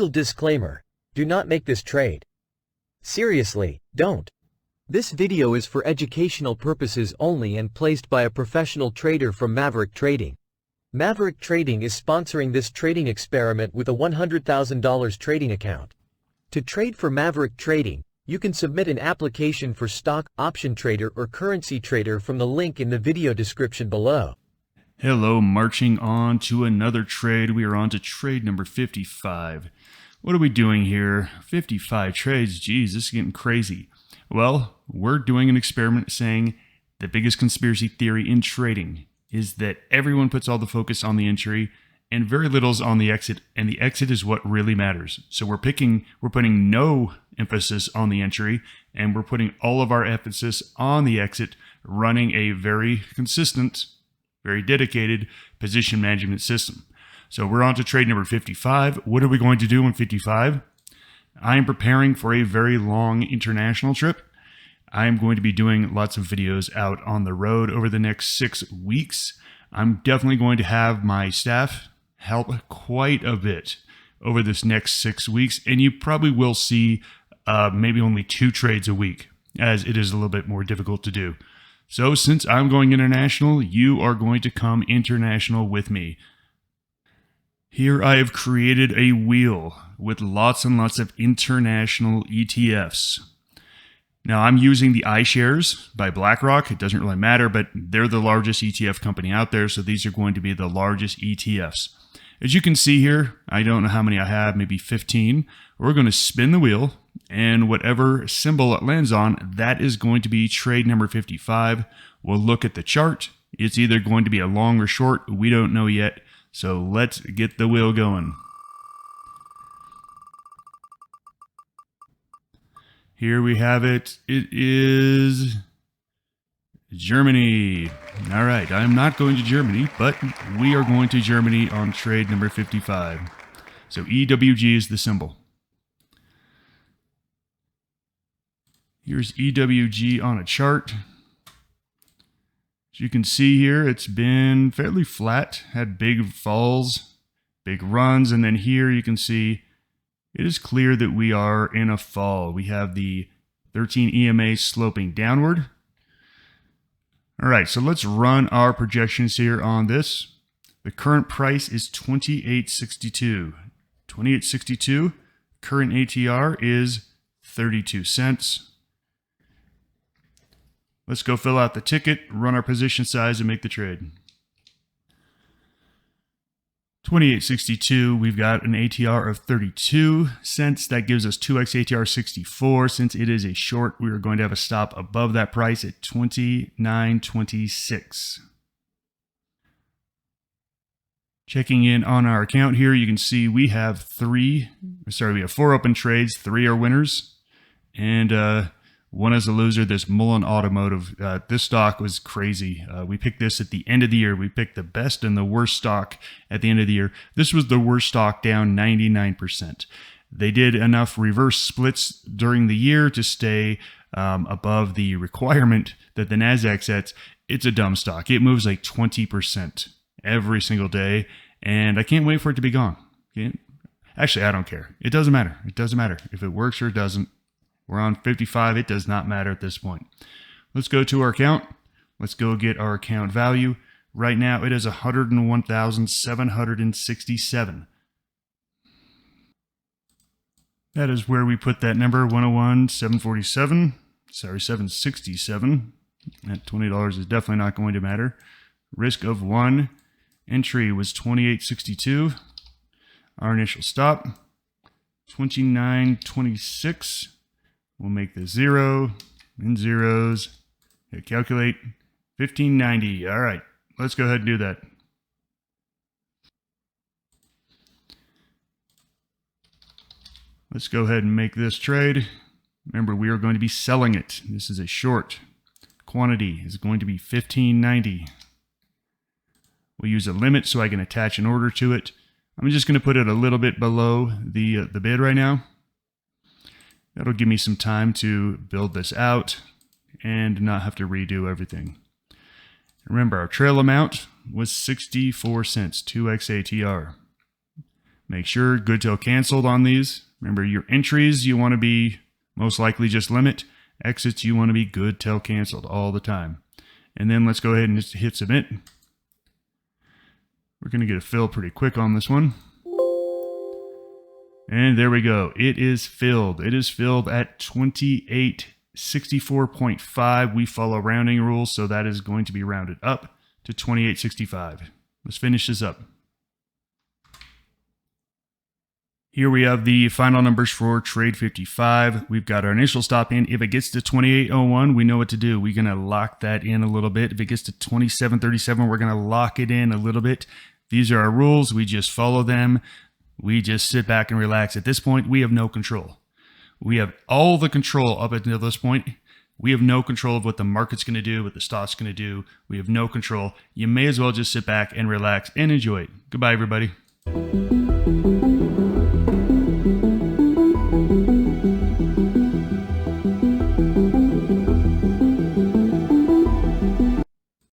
Legal disclaimer: do not make this trade. Seriously, don't. This video is for educational purposes only and placed by a professional trader from Maverick Trading. Maverick Trading is sponsoring this trading experiment with a $100,000 trading account. To trade for Maverick Trading, you can submit an application for stock, option trader or currency trader from the link in the video description below. Hello, marching on to another trade. We are on to trade number 55. What are we doing here? 55 trades, geez, this is getting crazy. Well, we're doing an experiment saying the biggest conspiracy theory in trading is that everyone puts all the focus on the entry and very little is on the exit, and the exit is what really matters. So we're putting no emphasis on the entry, and we're putting all of our emphasis on the exit, running a very consistent, very dedicated position management system. So we're on to trade number 55. What are we going to do in 55? I am preparing for a very long international trip. I am going to be doing lots of videos out on the road over the next 6 weeks. I'm definitely going to have my staff help quite a bit over this next 6 weeks, and you probably will see maybe only 2 trades a week, as it is a little bit more difficult to do. So since I'm going international, you are going to come international with me. Here I have created a wheel with lots and lots of international ETFs. Now I'm using the iShares by BlackRock. It doesn't really matter, but they're the largest ETF company out there, so these are going to be the largest ETFs. As you can see here, I don't know how many I have, maybe 15. We're going to spin the wheel, and whatever symbol it lands on, that is going to be trade number 55. We'll look at the chart. It's either going to be a long or short. We don't know yet. So let's get the wheel going. Here we have it. It is Germany. All right, I'm not going to Germany, but we are going to Germany on trade number 55. So EWG is the symbol. Here's EWG on a chart. As you can see here, it's been fairly flat, had big falls, big runs, and then here you can see it is clear that we are in a fall. We have the 13 EMA sloping downward. All right, so let's run our projections here on this. The current price is 28.62. 28.62. Current ATR is 32 cents. Let's go fill out the ticket, run our position size, and make the trade. 28.62, we've got an ATR of 32 cents. That gives us 2x ATR 64. Since it is a short, we are going to have a stop above that price at 29.26. Checking in on our account here, you can see we have 4 open trades, 3 are winners, and 1 is a loser. This Mullen Automotive, this stock was crazy. We picked this at the end of the year. We picked the best and the worst stock at the end of the year. This was the worst stock, down 99%. They did enough reverse splits during the year to stay above the requirement that the NASDAQ sets. It's a dumb stock. It moves like 20% every single day, and I can't wait for it to be gone. Actually, I don't care. It doesn't matter. It doesn't matter if it works or it doesn't. We're on 55. It does not matter at this point. Let's go to our account. Let's go get our account value. Right now, it is 101,767. That is where we put that number, 101,747. Sorry, 767. That $20 is definitely not going to matter. Risk of 1. Entry was 28.62. Our initial stop, 29.26. We'll make this 0 and zeros. Hit calculate. 1590. All right, let's go ahead and do that. Let's go ahead and make this trade. Remember, we are going to be selling it. This is a short. Quantity is going to be 1590. We'll use a limit so I can attach an order to it. I'm just going to put it a little bit below the bid right now. That'll give me some time to build this out and not have to redo everything. Remember, our trail amount was 64 cents, 2x ATR. Make sure good till canceled on these. Remember, your entries, you want to be most likely just limit. Exits, you want to be good till canceled all the time. And then let's go ahead and just hit submit. We're going to get a fill pretty quick on this one. And there we go. It is filled. It is filled at 2864.5. We follow rounding rules, so that is going to be rounded up to 2865. Let's finish this up. Here we have the final numbers for trade 55. We've got our initial stop in. If it gets to 2801, we know what to do. We're going to lock that in a little bit. If it gets to 2737, we're going to lock it in a little bit. These are our rules. We just follow them. We just sit back and relax. At this point, we have no control. We have all the control up until this point. We have no control of what the market's going to do, what the stock's going to do. We have no control. You may as well just sit back and relax and enjoy it. Goodbye, everybody.